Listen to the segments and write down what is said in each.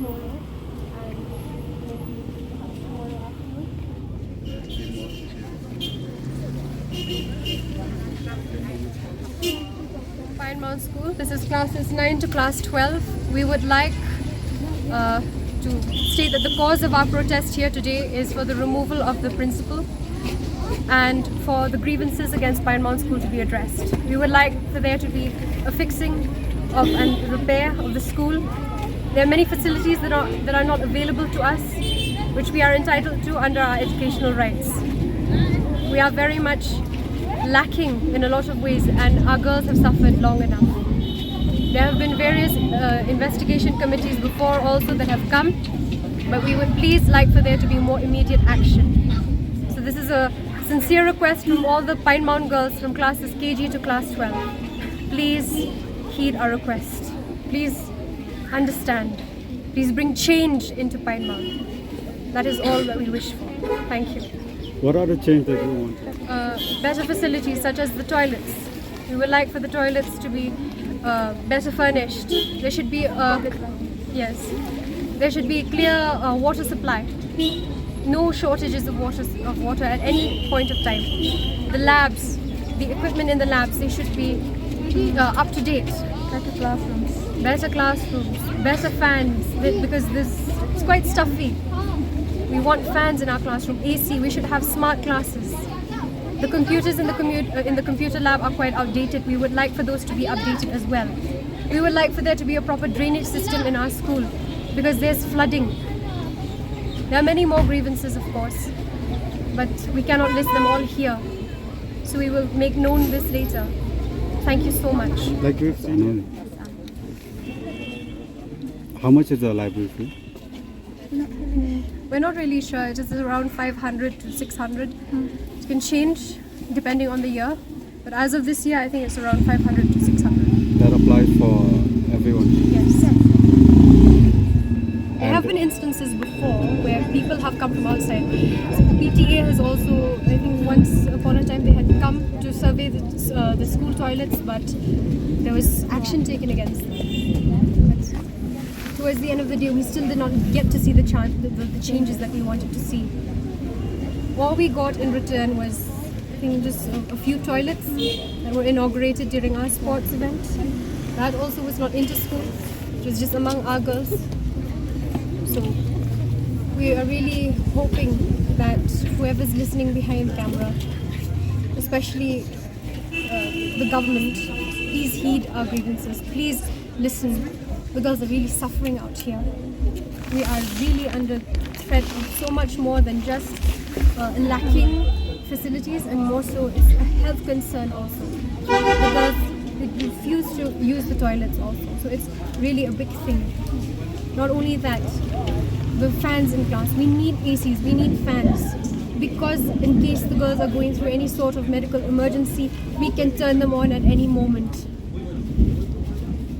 tomorrow and maybe tomorrow afternoon. Pine Mount School. This is classes 9 to class 12. We would like to state that the cause of our protest here today is for the removal of the principal and for the grievances against Pine Mount School to be addressed. We would like for there to be a fixing of and repair of the school. There are many facilities that are not available to us, which we are entitled to under our educational rights. We are very much lacking in a lot of ways, and our girls have suffered long enough. There have been various investigation committees before also that have come, but we would please like for there to be more immediate action. So this is a sincere request from all the Pine Mount girls from classes KG to class 12. Please heed our request. Please understand. Please bring change into Pine Mount. That is all that we wish for. Thank you. What are the changes that you want? Better facilities such as the toilets. We would like for the toilets to be better furnished. There should be there should be clear water supply. No shortages of water at any point of time. The labs, the equipment in the labs, they should be up to date. Better classrooms, better fans, because it's quite stuffy. We want fans in our classroom, AC. We should have smart classes. The computers in the computer lab are quite outdated. We would like for those to be updated as well. We would like for there to be a proper drainage system in our school, because there's flooding. There are many more grievances, of course, but we cannot list them all here. So we will make known this later. Thank you so much. Like we've seen, how much is the library fee? We're not really sure. It is around 500 to 600. It can change depending on the year, but as of this year, I think it's around 500 to 600. That applies for everyone? Yes. There have been instances before where people have come from outside. So the PTA has also, I think once upon a time, they had come to survey the school toilets, but there was action taken against them. But towards the end of the day, we still did not get to see the changes that we wanted to see. All we got in return was, I think, just a few toilets that were inaugurated during our sports event. That also was not inter-school. It was just among our girls. So we are really hoping that whoever's listening behind camera, especially the government, please heed our grievances. Please listen. The girls are really suffering out here. We are really under threat of so much more than just lacking facilities, and more so it's a health concern also. The girls refuse to use the toilets also. So it's really a big thing. Not only that, the fans in class, we need ACs, we need fans, because in case the girls are going through any sort of medical emergency, we can turn them on at any moment.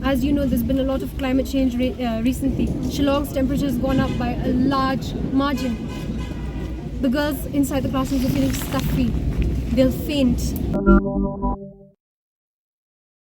As you know, there's been a lot of climate change recently. Shillong's temperature has gone up by a large margin. The girls inside the classrooms are feeling stuffy. They'll faint.